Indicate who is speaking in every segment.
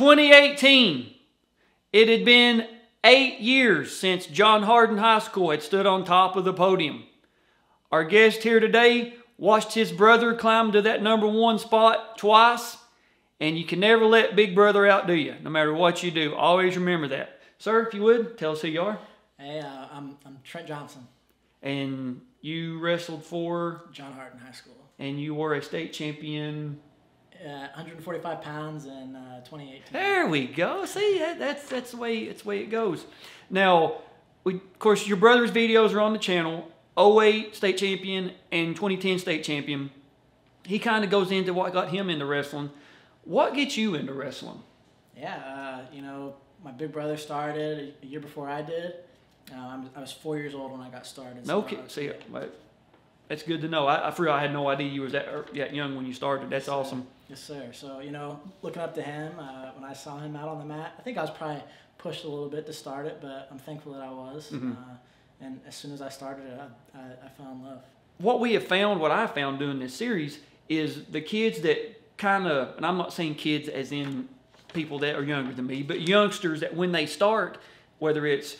Speaker 1: 2018. It had been 8 years since John Hardin High School had stood on top of the podium. Our guest here today watched his brother climb to that #1 spot twice, and you can never let Big Brother outdo you, no matter what you do. Always remember that. Sir, if you would, tell us who you are.
Speaker 2: Hey, I'm Trent Johnson.
Speaker 1: And you wrestled for?
Speaker 2: John Hardin High School.
Speaker 1: And you were a state champion?
Speaker 2: 145 pounds in 2018.
Speaker 1: There we go. See, that's the way it goes. Now, of course, your brother's videos are on the channel. 08 state champion and 2010 state champion. He kind of goes into what got him into wrestling. What gets you into wrestling?
Speaker 2: Yeah, my big brother started a year before I did. I was 4 years old when I got started. So
Speaker 1: okay, see, that's good to know. I forgot I had no idea you was that young when you started. That's awesome.
Speaker 2: Yes, sir. So, looking up to him, when I saw him out on the mat, I think I was probably pushed a little bit to start it, but I'm thankful that I was. Mm-hmm. And as soon as I started it, I fell in love.
Speaker 1: What I found doing this series is the kids that kind of, and I'm not saying kids as in people that are younger than me, but youngsters that when they start, whether it's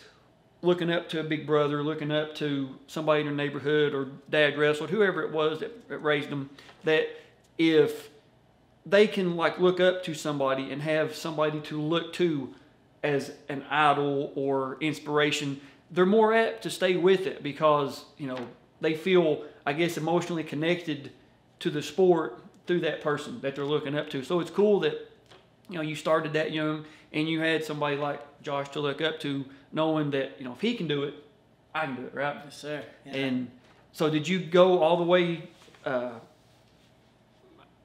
Speaker 1: looking up to a big brother, looking up to somebody in their neighborhood, or dad wrestled, whoever it was that raised them, that if they can look up to somebody and have somebody to look to as an idol or inspiration, they're more apt to stay with it because, they feel, I guess, emotionally connected to the sport through that person that they're looking up to. So it's cool that, you started that young and you had somebody like Josh to look up to, knowing that, if he can do it, I can do it, right?
Speaker 2: Yes, sir. Yeah.
Speaker 1: And so did you go all the way,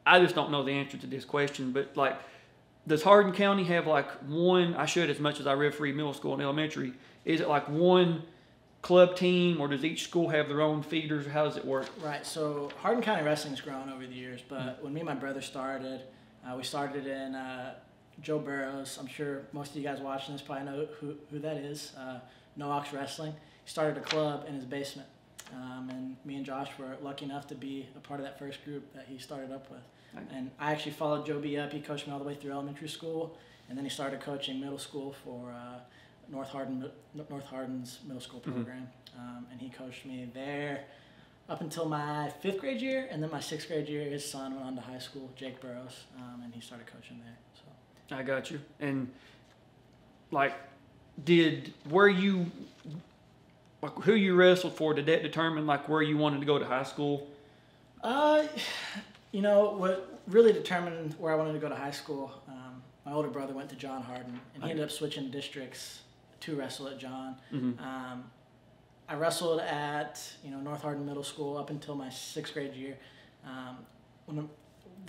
Speaker 1: I just don't know the answer to this question, but does Hardin County have one, I should as much as I referee middle school and elementary, is it one club team, or does each school have their own feeders? How does it work?
Speaker 2: Right, so Hardin County Wrestling's grown over the years, but when me and my brother started, we started in Joe Burrows. I'm sure most of you guys watching this probably know who that is. No Ox Wrestling. He started a club in his basement. And me and Josh were lucky enough to be a part of that first group that he started up with. And I actually followed Joe B up. He coached me all the way through elementary school, and then he started coaching middle school for North Hardin's middle school program. Mm-hmm. And he coached me there up until my 5th grade year, and then my 6th grade year, his son went on to high school, Jake Burrows, and he started coaching there. So
Speaker 1: I got you. And who you wrestled for, did that determine where you wanted to go to high school?
Speaker 2: What really determined where I wanted to go to high school, my older brother went to John Hardin, and he ended up switching districts to wrestle at John. Mm-hmm. I wrestled at North Hardin Middle School up until my 6th grade year. Then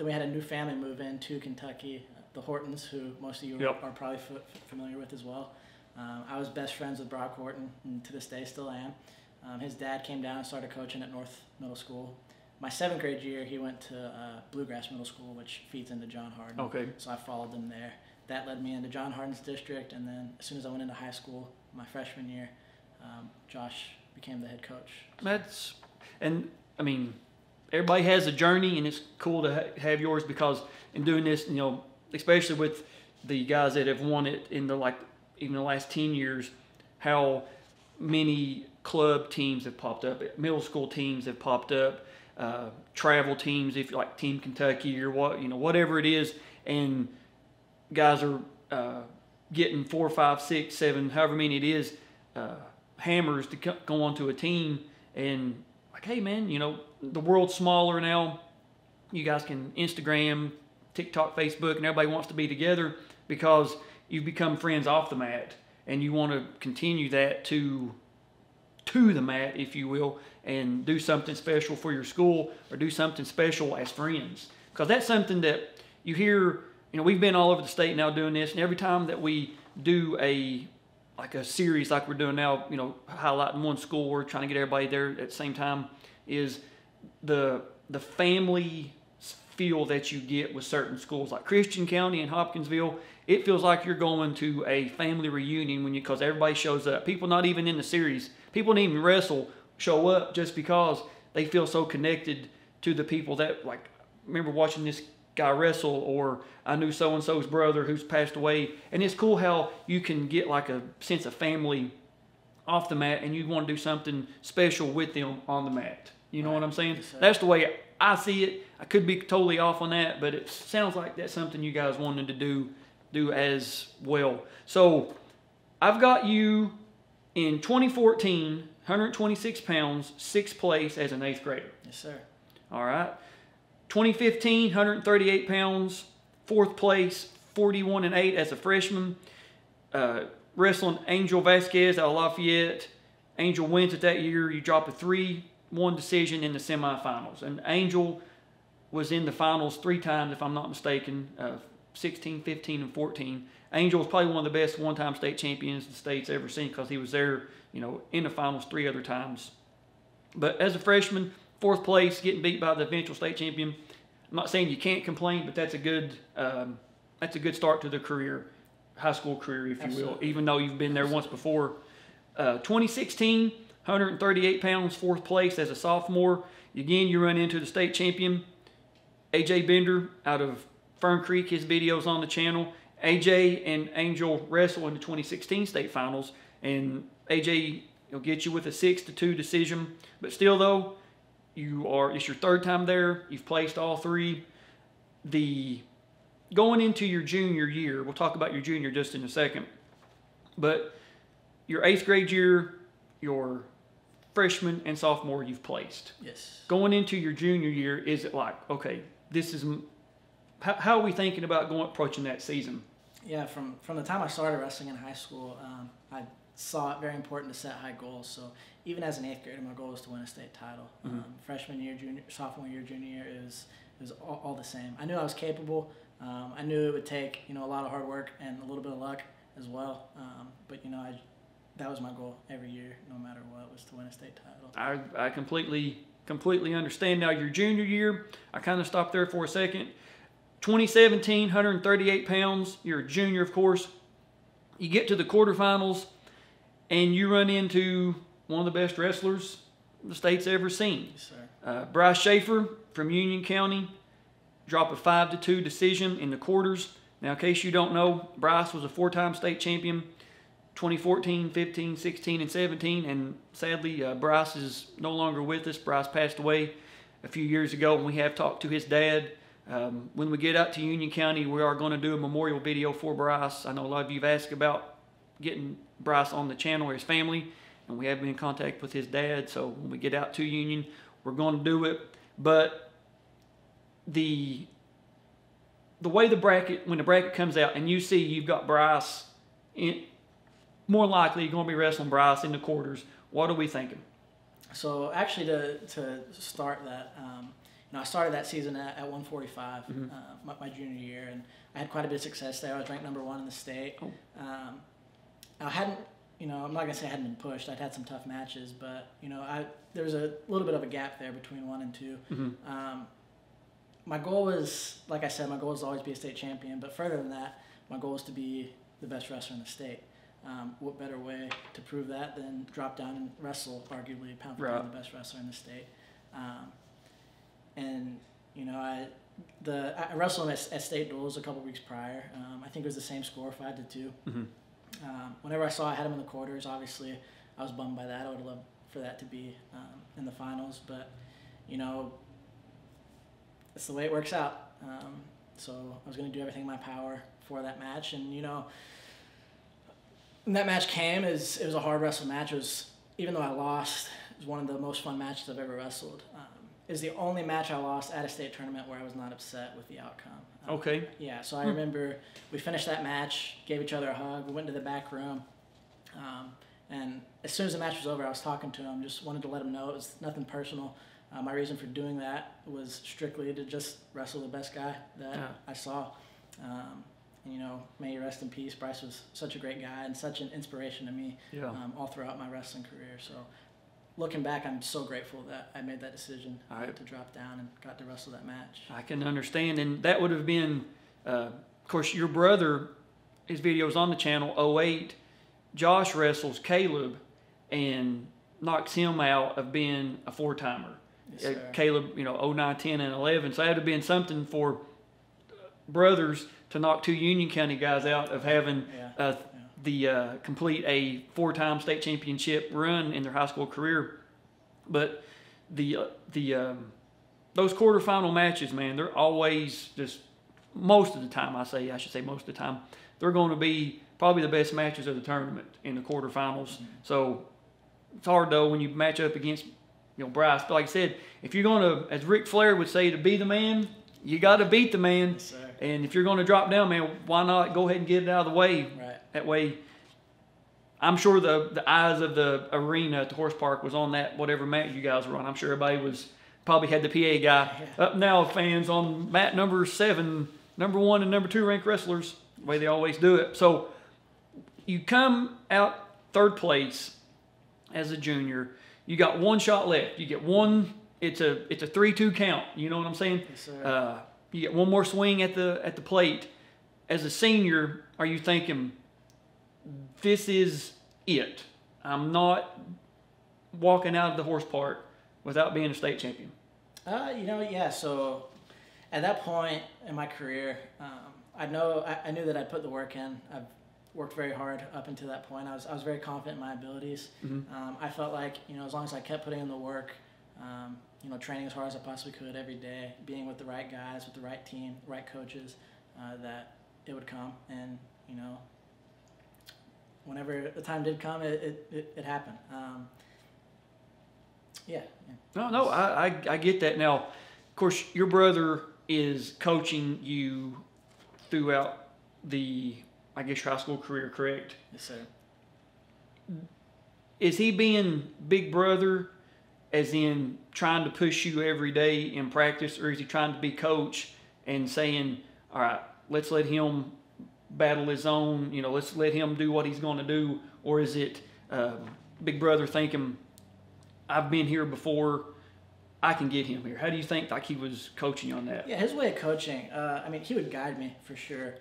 Speaker 2: we had a new family move in to Kentucky, the Hortons, who most of you are probably familiar with as well. I was best friends with Brock Horton, and to this day still am. His dad came down and started coaching at North Middle School. My 7th grade year, he went to Bluegrass Middle School, which feeds into John Hardin. Okay. So I followed them there. That led me into John Hardin's district, and then as soon as I went into high school, my freshman year, Josh became the head coach.
Speaker 1: Everybody has a journey, and it's cool to have yours because in doing this, especially with the guys that have won it in even the last 10 years, how many club teams have popped up, middle school teams have popped up, travel teams, if Team Kentucky or whatever it is, and guys are getting 4, 5, 6, 7, however many it is, hammers to go onto a team, and hey man, the world's smaller now. You guys can Instagram, TikTok, Facebook, and everybody wants to be together because you've become friends off the mat, and you want to continue that to the mat, if you will, and do something special for your school or do something special as friends. Because that's something that you hear, we've been all over the state now doing this, and every time that we do a series like we're doing now, highlighting one school, we're trying to get everybody there at the same time, is the family feel that you get with certain schools like Christian County and Hopkinsville. It feels like you're going to a family reunion because everybody shows up. People not even in the series, people don't even wrestle, show up just because they feel so connected to the people that remember watching this guy wrestle, or I knew so-and-so's brother who's passed away. And it's cool how you can get like a sense of family off the mat, and you want to do something special with them on the mat. You know what I'm saying?
Speaker 2: Yes,
Speaker 1: that's the way I see it. I could be totally off on that, but it sounds like that's something you guys wanted to do as well. So I've got you in 2014, 126 pounds, 6th place as an 8th grader.
Speaker 2: Yes, sir.
Speaker 1: All right. 2015, 138 pounds, 4th place, 41 and 8 as a freshman. Wrestling Angel Vasquez out of Lafayette. Angel wins it that year. You drop a 3-1 decision in the semifinals. And Angel was in the finals 3 times, if I'm not mistaken, 16, 15, and 14. Angel was probably one of the best one-time state champions the state's ever seen, because he was there, in the finals 3 other times. But as a freshman, 4th place, getting beat by the eventual state champion. I'm not saying you can't complain, but that's a good start to the career, high school career, if you will, even though you've been there once before. 2016, 138 pounds, 4th place as a sophomore. Again, you run into the state champion, AJ Bender out of Fern Creek. His video's on the channel. AJ and Angel wrestle in the 2016 state finals, and AJ will get you with a 6-2 decision. But still, though, it's your 3rd time there. You've placed all 3. Going into your junior year, we'll talk about your junior just in a second, but your 8th grade year, your freshman and sophomore, you've placed.
Speaker 2: Yes.
Speaker 1: Going into your junior year, is it like, okay, how are we thinking about approaching that season?
Speaker 2: Yeah, from the time I started wrestling in high school, I saw it very important to set high goals. So even as an 8th grader, my goal was to win a state title.
Speaker 1: Mm-hmm.
Speaker 2: Freshman year, sophomore year, junior year is all the same. I knew I was capable. I knew it would take a lot of hard work and a little bit of luck as well. But that was my goal every year, no matter what, was to win a state title.
Speaker 1: I completely understand. Now your junior year, I kind of stopped there for a second. 2017, 138 pounds. You're a junior, of course. You get to the quarterfinals, and you run into one of the best wrestlers the state's ever seen.
Speaker 2: Yes, sir.
Speaker 1: Bryce Schaefer from Union County. Drop a 5-2 decision in the quarters. Now, in case you don't know, Bryce was a 4-time state champion, 2014, 15, 16, and 17. And sadly, Bryce is no longer with us. Bryce passed away a few years ago, and we have talked to his dad. When we get out to Union County, we are going to do a memorial video for Bryce. I know a lot of you have asked about getting Bryce on the channel or his family, and we have been in contact with his dad. So when we get out to Union, we're going to do it. But the way when the bracket comes out and you see you've got Bryce more likely you're going to be wrestling Bryce in the quarters, what are we thinking?
Speaker 2: So actually, to start that, I started that season at 145,
Speaker 1: mm-hmm.
Speaker 2: My junior year, and I had quite a bit of success there. I was ranked #1 in the state.
Speaker 1: Oh.
Speaker 2: I hadn't, I'm not gonna say I hadn't been pushed. I'd had some tough matches, but there was a little bit of a gap there between 1 and 2.
Speaker 1: Mm-hmm.
Speaker 2: My goal was, like I said, my goal was to always be a state champion. But further than that, my goal was to be the best wrestler in the state. What better way to prove that than drop down and wrestle, arguably pound for pound the best wrestler in the state. I wrestled him at state duels a couple weeks prior. I think it was the same score, 5-2.
Speaker 1: Mm-hmm.
Speaker 2: Whenever I saw I had him in the quarters, obviously I was bummed by that. I would have loved for that to be in the finals, but that's the way it works out. So I was going to do everything in my power for that match, and when that match came, it was a hard wrestle match. It was, even though I lost, it was one of the most fun matches I've ever wrestled. It was the only match I lost at a state tournament where I was not upset with the outcome.
Speaker 1: Okay.
Speaker 2: Yeah, so I remember we finished that match, gave each other a hug, we went into the back room, and as soon as the match was over, I was talking to him, just wanted to let him know it was nothing personal. My reason for doing that was strictly to just wrestle the best guy that I saw. May he rest in peace. Bryce was such a great guy and such an inspiration to me all throughout my wrestling career. So looking back, I'm so grateful that I made that decision to drop down and got to wrestle that match.
Speaker 1: I can understand. And that would have been, of course, your brother, his video's on the channel, 08. Josh wrestles Caleb and knocks him out of being a 4-timer.
Speaker 2: Yes,
Speaker 1: Caleb, 09, 10, and 11. So that would have been something for brothers to knock 2 Union County guys out of having complete a 4-time state championship run in their high school career. But those quarterfinal matches, man, they're always just, most of the time, I should say most of the time, they're going to be probably the best matches of the tournament in the quarterfinals. Mm-hmm. So it's hard though when you match up against, Bryce. But like I said, if you're going to, as Ric Flair would say, to be the man, you got to beat the man.
Speaker 2: Yes,
Speaker 1: and if you're going to drop down, man, why not go ahead and get it out of the way?
Speaker 2: Right.
Speaker 1: That way, I'm sure the eyes of the arena at the horse park was on that whatever match you guys were on. I'm sure everybody probably had the PA guy up now, fans on mat number 7, number 1 and number 2 ranked wrestlers, the way they always do it. So you come out 3rd place as a junior. You got 1 shot left. You get one. It's a 3-2 count. You know what I'm saying?
Speaker 2: Yes, sir.
Speaker 1: You get one more swing at the plate. As a senior, are you thinking, this is it? I'm not walking out of the horse park without being a state champion.
Speaker 2: Yeah. So at that point in my career, I knew that I'd put the work in. I've worked very hard up until that point. I was very confident in my abilities. Mm-hmm. I felt like, as long as I kept putting in the work, training as hard as I possibly could every day, being with the right guys, with the right team, right coaches, that it would come. And, whenever the time did come, it happened.
Speaker 1: No, I get that. Now, of course, your brother is coaching you throughout the, I guess, your high school career, correct?
Speaker 2: Yes, sir.
Speaker 1: Is he being big brother, as in trying to push you every day in practice, or is he trying to be coach and saying, all right, let's let him battle his own, let's let him do what he's going to do? Or is it big brother thinking, I've been here before, I can get him here? How do you think like he was coaching you on that?
Speaker 2: Yeah, his way of coaching, he would guide me for sure,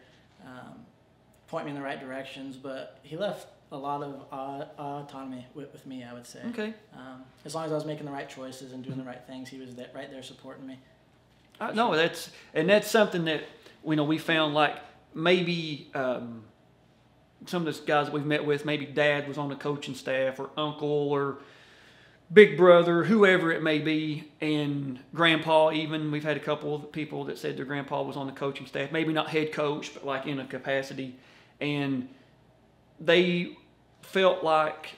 Speaker 2: point me in the right directions, but he left a lot of autonomy with me, I would say.
Speaker 1: Okay.
Speaker 2: As long as I was making the right choices and doing the right things, he was right there supporting me.
Speaker 1: No, that's something that we found, like maybe some of the guys that we've met with, maybe dad was on the coaching staff, or uncle, or big brother, whoever it may be, and grandpa even. We've had a couple of people that said their grandpa was on the coaching staff, maybe not head coach, but like in a capacity, and they felt like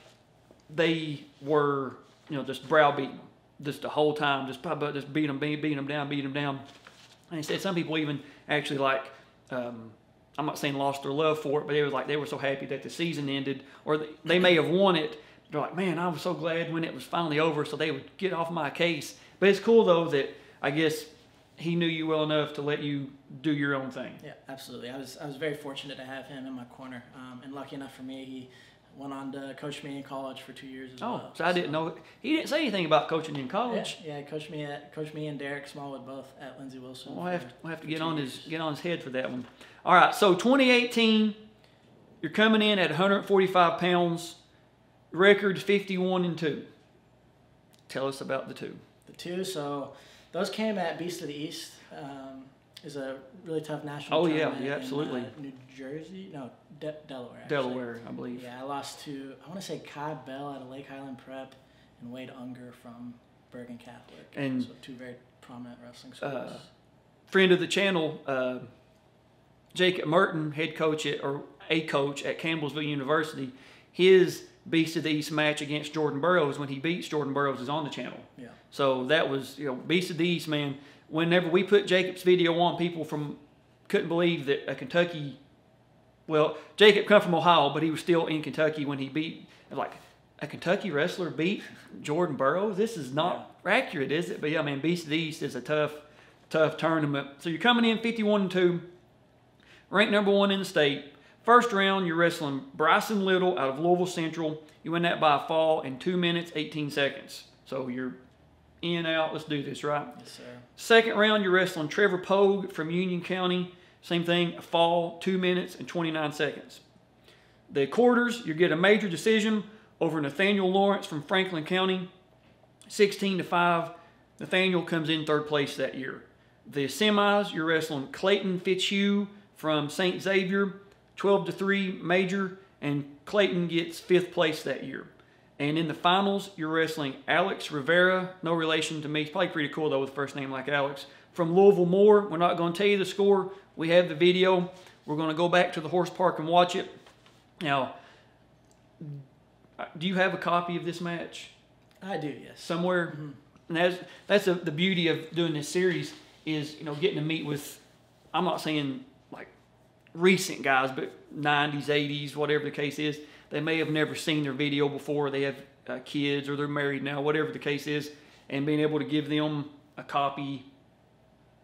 Speaker 1: they were, just browbeating just the whole time, just beat them down. And he said some people even actually I'm not saying lost their love for it, but it was like they were so happy that the season ended, or they may have won it. They're like, man, I was so glad when it was finally over, so they would get off my case. But it's cool though that I guess he knew you well enough to let you do your own thing.
Speaker 2: Yeah, absolutely. I was very fortunate to have him in my corner, and lucky enough for me, he went on to coach me in college for 2 years as well.
Speaker 1: So I didn't know he didn't say anything about coaching in college.
Speaker 2: Yeah, coached me and Derek Smallwood both at Lindsey Wilson.
Speaker 1: We'll have to get on his head for that one. All right, so 2018, you're coming in at 145 pounds. Record 51-2. Tell us about the 2.
Speaker 2: The 2, so those came at Beast of the East. Is a really tough national tournament.
Speaker 1: Yeah, absolutely.
Speaker 2: In New Jersey? No, Delaware. Actually.
Speaker 1: Delaware, I believe.
Speaker 2: Yeah, I lost to, I want to say Kai Bell out of Lake Highland Prep and Wade Unger from Bergen Catholic.
Speaker 1: And
Speaker 2: so 2 very prominent wrestling schools.
Speaker 1: Friend of the channel, Jacob Merton, head coach at Campbellsville University, his Beast of the East match against Jordan Burroughs, when he beats Jordan Burroughs, is on the channel.
Speaker 2: Yeah.
Speaker 1: So that was, Beast of the East, man. Whenever we put Jacob's video on, people couldn't believe that a Kentucky, Jacob come from Ohio, but he was still in Kentucky when he beat, like, a Kentucky wrestler beat Jordan Burroughs? This is not accurate, is it? But yeah, man, Beast of the East is a tough tournament. So you're coming in 51-2, ranked number 1 in the state. First round, you're wrestling Bryson Little out of Louisville Central. You win that by a fall in 2 minutes, 18 seconds. So you're in, out, let's do this, right?
Speaker 2: Yes, sir.
Speaker 1: Second round, you're wrestling Trevor Pogue from Union County. Same thing, a fall, 2 minutes and 29 seconds. The quarters, you get a major decision over Nathaniel Lawrence from Franklin County. 16-5. Nathaniel comes in 3rd place that year. The semis, you're wrestling Clayton Fitzhugh from St. Xavier, 12-3 major, and Clayton gets 5th place that year. And in the finals, you're wrestling Alex Rivera, no relation to me. It's probably pretty cool, though, with a first name like Alex. From Louisville Moore, we're not going to tell you the score. We have the video. We're going to go back to the horse park and watch it. Now, do you have a copy of this match?
Speaker 2: I do, yes.
Speaker 1: Somewhere? Mm-hmm. And that's the beauty of doing this series is, getting to meet with, I'm not saying like recent guys, but 90s, 80s, whatever the case is. They may have never seen their video before. They have kids or they're married now, whatever the case is. And being able to give them a copy,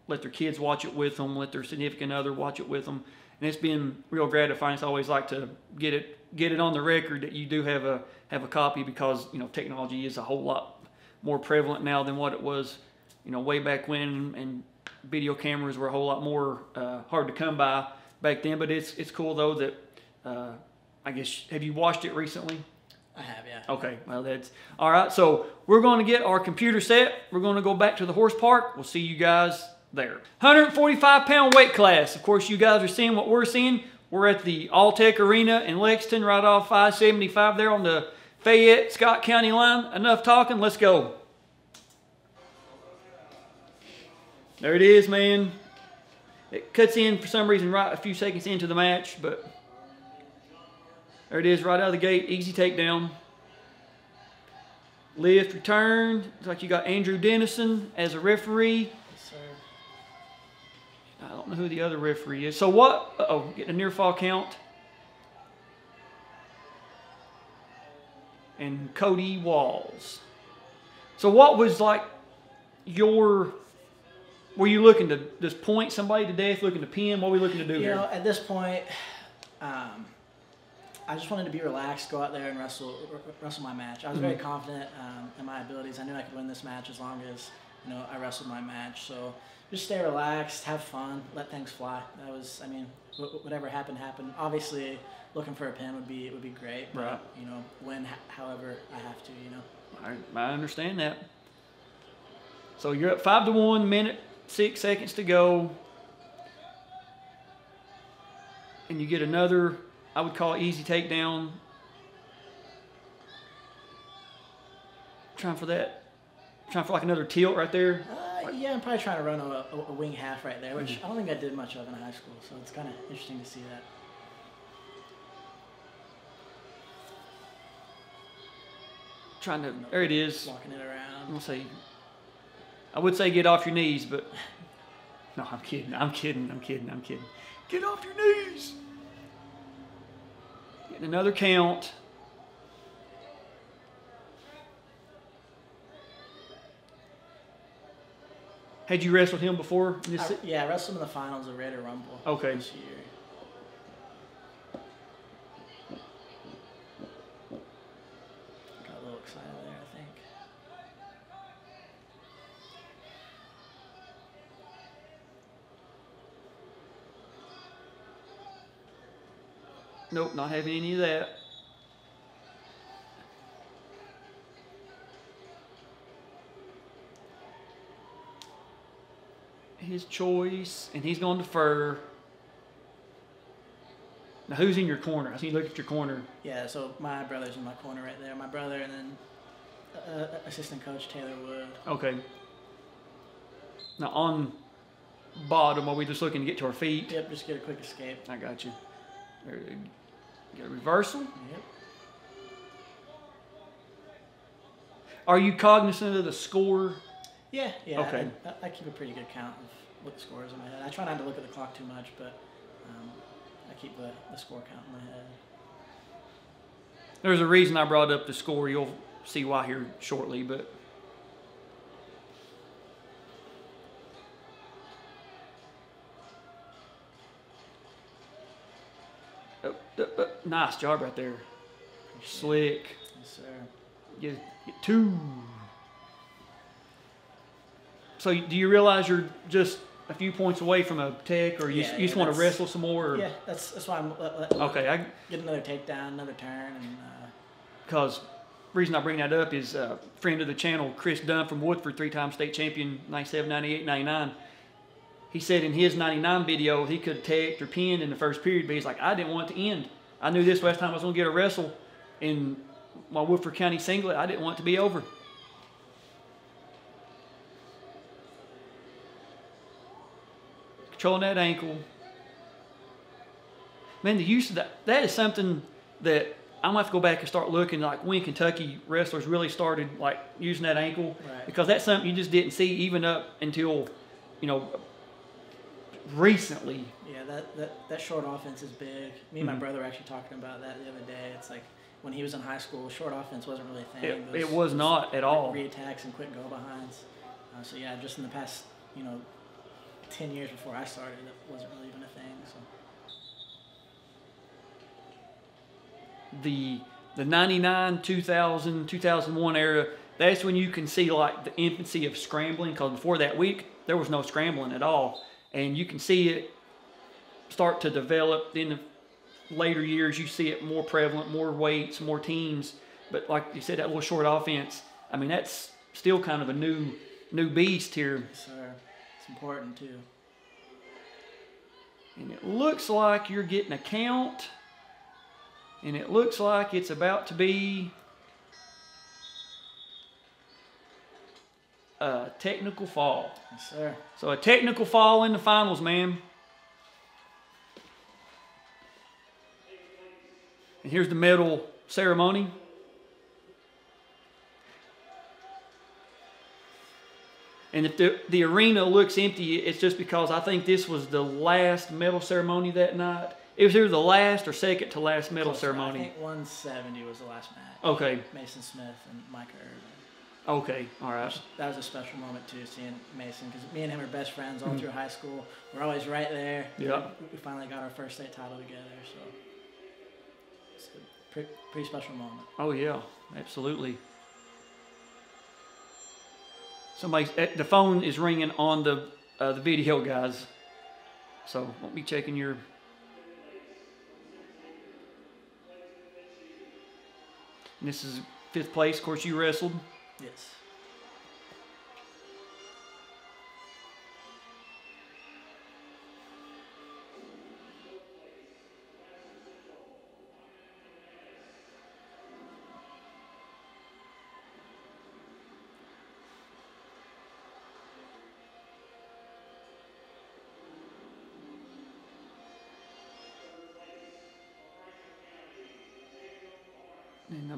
Speaker 1: let their kids watch it with them, let their significant other watch it with them. And it's been real gratifying. I always like to get it on the record that you do have a copy because, technology is a whole lot more prevalent now than what it was, way back when. And video cameras were a whole lot more hard to come by back then. But it's cool, though, that... I guess, have you watched it recently?
Speaker 2: I have, yeah.
Speaker 1: Okay, well, that's all right. So we're going to get our computer set. We're going to go back to the horse park. We'll see you guys there. 145-pound weight class. Of course, you guys are seeing what we're seeing. We're at the All-Tech Arena in Lexington, right off 575 there on the Fayette-Scott County line. Enough talking. Let's go. There it is, man. It cuts in for some reason right a few seconds into the match, but... there it is right out of the gate. Easy takedown. Lift, return. Looks like you got Andrew Dennison as a referee.
Speaker 2: Yes, sir.
Speaker 1: I don't know who the other referee is. So what? Uh-oh, getting a near fall count. And Cody Walls. So what was like your... were you looking to just point somebody to death, looking to pin? What were we looking to do here?
Speaker 2: At this point... I just wanted to be relaxed, go out there and wrestle my match. I was very confident in my abilities. I knew I could win this match as long as I wrestled my match. So just stay relaxed, have fun, let things fly. That was, whatever happened. Obviously, looking for a pin would be great. But,
Speaker 1: right.
Speaker 2: Win however I have to.
Speaker 1: I understand that. So you're up 5-1, minute 6 seconds to go, and you get another. I would call it easy takedown. Trying for like another tilt right there.
Speaker 2: Yeah, I'm probably trying to run a wing half right there, which I don't think I did much of in high school. So it's kind of interesting to see that.
Speaker 1: There it is.
Speaker 2: Walking it around.
Speaker 1: I'm gonna say, I would say get off your knees, but no, I'm kidding. Get off your knees. Getting another count. Had you wrestled him before?
Speaker 2: I wrestled him in the finals of Raider Rumble.
Speaker 1: Okay.
Speaker 2: This year. Got a little excited there, I think.
Speaker 1: Nope, not having any of that. His choice, and he's going to defer. Now, who's in your corner? I see you look at your corner.
Speaker 2: Yeah, so my brother's in my corner right there. My brother and then assistant coach Taylor Wood.
Speaker 1: Okay. Now, on bottom, are we just looking to get to our feet?
Speaker 2: Yep, just get a quick escape.
Speaker 1: I got you. There, get a reversal.
Speaker 2: Yep.
Speaker 1: Are you cognizant of the score?
Speaker 2: Yeah.
Speaker 1: Okay.
Speaker 2: I keep a pretty good count of what the score is in my head. I try not to look at the clock too much, but I keep the score count in my head.
Speaker 1: There's a reason I brought up the score. You'll see why here shortly, but... nice job right there. Slick.
Speaker 2: Yes, sir.
Speaker 1: Get two. So do you realize you're just a few points away from a tech, or you just want to wrestle some more? Or?
Speaker 2: Yeah, that's why I'm
Speaker 1: okay. I
Speaker 2: get another takedown, another turn, and
Speaker 1: because reason I bring that up is friend of the channel, Chris Dunn from Woodford, 3-time state champion, 97, 98, 99. he said in his 99 video, he could have tagged or pinned in the first period, but he's like, I didn't want it to end. I knew this last time I was going to get a wrestle in my Woodford County singlet. I didn't want it to be over. Controlling that ankle. Man, the use of that is something that I'm going to have to go back and start looking like when Kentucky wrestlers really started like using that ankle.
Speaker 2: Right.
Speaker 1: Because that's something you just didn't see even up until, recently.
Speaker 2: Yeah, that short offense is big. Me and my brother were actually talking about that the other day. It's like when he was in high school, short offense wasn't really a thing.
Speaker 1: It was not at all.
Speaker 2: Re-attacks and quick go-behinds. So yeah, just in the past, 10 years before I started, it wasn't really even a thing. So the 99, 2000, 2001 era, that's when you can see like the infancy of scrambling, because before that week, there was no scrambling at all. And you can see it start to develop in the later years. You see it more prevalent, more weights, more teams. But like you said, that little short offense, I mean, that's still kind of a new beast here. Yes, sir. It's important too.
Speaker 1: And it looks like you're getting a count. And it looks like it's about to be a technical fall.
Speaker 2: Yes, sir.
Speaker 1: So a technical fall in the finals, man. And here's the medal ceremony. And if the arena looks empty, it's just because I think this was the last medal ceremony that night. It was either the last or second to last medal ceremony.
Speaker 2: I think 170 was the last match.
Speaker 1: Okay.
Speaker 2: Mason Smith and Micah Irvin.
Speaker 1: Okay, all right.
Speaker 2: That was a special moment too, seeing Mason, because me and him are best friends all through high school. We're always right there.
Speaker 1: Yeah.
Speaker 2: We finally got our first state title together, so it's a pretty special moment.
Speaker 1: Oh yeah, absolutely. The phone is ringing on the video, guys. So won't be checking your. And this is 5th place. Of course, you wrestled.
Speaker 2: Yes.
Speaker 1: And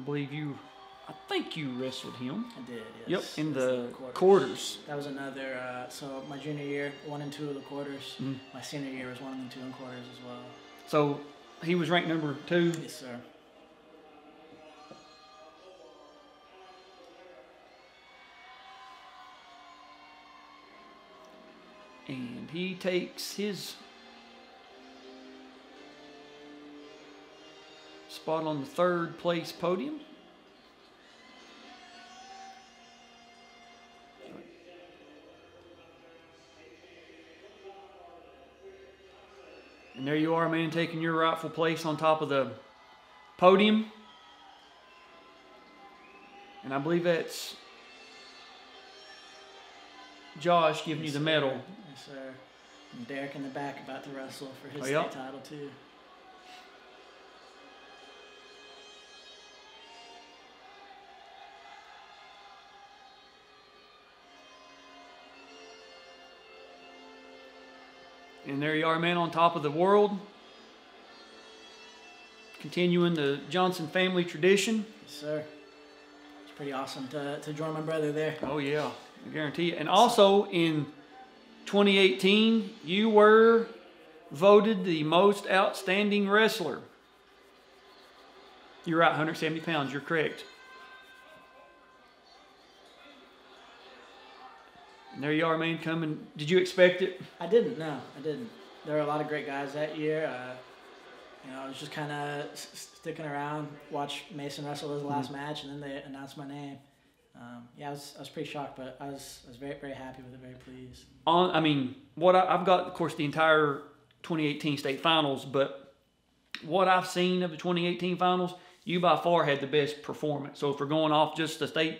Speaker 1: I think you wrestled him.
Speaker 2: I did, yes.
Speaker 1: Yep, in the quarters.
Speaker 2: That was another, so my junior year, 1 and 2 of the quarters. My senior year was 1 and 2 in quarters as well.
Speaker 1: So he was ranked number 2?
Speaker 2: Yes, sir.
Speaker 1: And he takes his spot on the 3rd place podium. And there you are, man, taking your rightful place on top of the podium. And I believe that's Josh giving you the medal.
Speaker 2: Yes, sir. And Derek in the back about to wrestle for his
Speaker 1: yep.
Speaker 2: state title, too.
Speaker 1: And there you are, man, on top of the world. Continuing the Johnson family tradition.
Speaker 2: Yes, sir. It's pretty awesome to join my brother there.
Speaker 1: Oh, yeah. I guarantee you. And also in 2018, you were voted the most outstanding wrestler. You're right, 170 pounds. You're correct. And there you are, man, coming. Did you expect it?
Speaker 2: I didn't, no. I didn't. There were a lot of great guys that year. I was just kind of sticking around, watch Mason wrestle his last match, and then they announced my name. I was pretty shocked, but I was very, very happy with it, very pleased.
Speaker 1: I've got, of course, the entire 2018 state finals, but what I've seen of the 2018 finals, you by far had the best performance. So if we're going off just the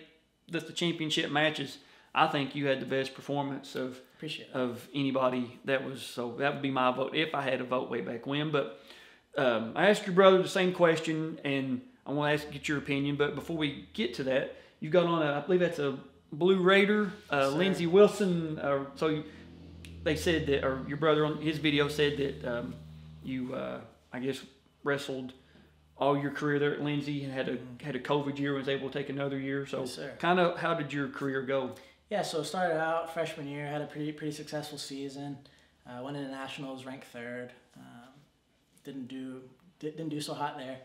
Speaker 1: championship matches, I think you had the best performance
Speaker 2: Appreciate it.
Speaker 1: of anybody that was. So that would be my vote if I had a vote way back when. But I asked your brother the same question, and I want to get your opinion. But before we get to that, you got on I believe that's a Blue Raider, Lindsey Wilson. They said that, or your brother on his video said that you, I guess, wrestled all your career there at Lindsey and had a COVID year and was able to take another year. So
Speaker 2: Yes,
Speaker 1: kind of how did your career go?
Speaker 2: Yeah, so it started out freshman year, had a pretty successful season. Went into nationals, ranked third. Didn't do so hot there.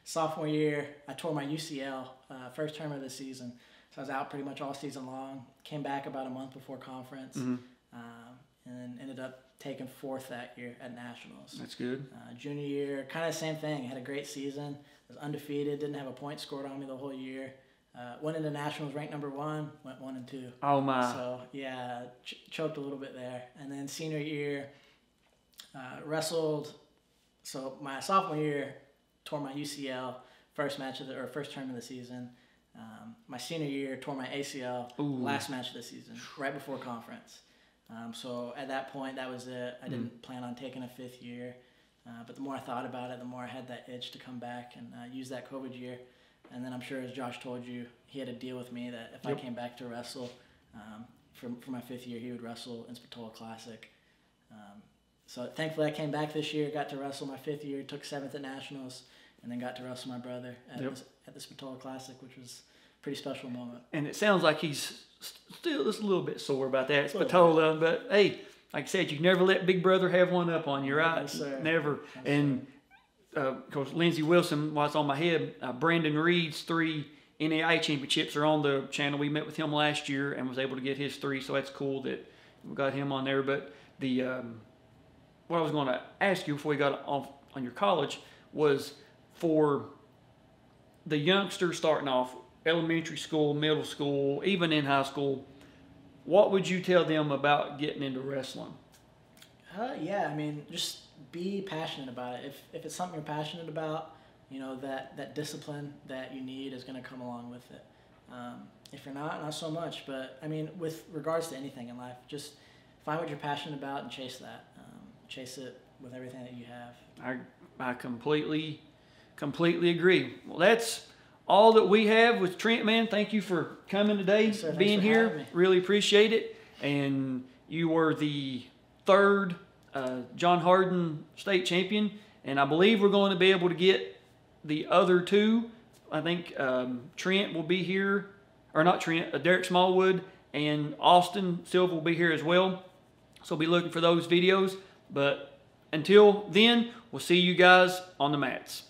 Speaker 2: Sophomore year, I tore my UCL first term of the season, so I was out pretty much all season long. Came back about a month before conference, and then ended up taking fourth that year at nationals.
Speaker 1: That's good.
Speaker 2: Junior year, kind of the same thing. Had a great season. Was undefeated. Didn't have a point scored on me the whole year. Went into nationals ranked number 1. Went 1 and 2.
Speaker 1: Oh my!
Speaker 2: So yeah, choked a little bit there. And then senior year, wrestled. So my sophomore year, tore my UCL first term of the season. My senior year, tore my ACL last match of the season, right before conference. So at that point, that was it. I didn't plan on taking a 5th year. But the more I thought about it, the more I had that itch to come back and use that COVID year. And then I'm sure, as Josh told you, he had a deal with me that if I came back to wrestle for my 5th year, he would wrestle in Spatola Classic. So thankfully, I came back this year, got to wrestle my 5th year, took 7th at Nationals, and then got to wrestle my brother at the Spatola Classic, which was a pretty special moment. And
Speaker 1: it sounds like he's still just a little bit sore about that Spatola, but hey, like I said, you never let Big Brother have one up on you, right?
Speaker 2: Yes, sir.
Speaker 1: Never.
Speaker 2: Yes,
Speaker 1: and of course, Lindsey Wilson, while it's on my head, Brandon Reed's 3 NAI championships are on the channel. We met with him last year and was able to get his 3, so that's cool that we got him on there. But what I was going to ask you before we got off on your college was for the youngsters starting off, elementary school, middle school, even in high school, what would you tell them about getting into wrestling?
Speaker 2: Yeah, I mean, just be passionate about it. If it's something you're passionate about, you know, that discipline that you need is going to come along with it. If you're not so much. But, I mean, with regards to anything in life, just find what you're passionate about and chase that. Chase it with everything that you have.
Speaker 1: I completely agree. Well, that's all that we have with Trent, man. Thank you for coming today,
Speaker 2: Yes, sir.
Speaker 1: being
Speaker 2: Thanks for
Speaker 1: here.
Speaker 2: having me.
Speaker 1: Really appreciate it. And you were the 3rd John Hardin State champion, and I believe we're going to be able to get the other 2. I think Trent will be here, or not Trent, Derek Smallwood and Austin Silva will be here as well. So be looking for those videos. But until then, we'll see you guys on the mats.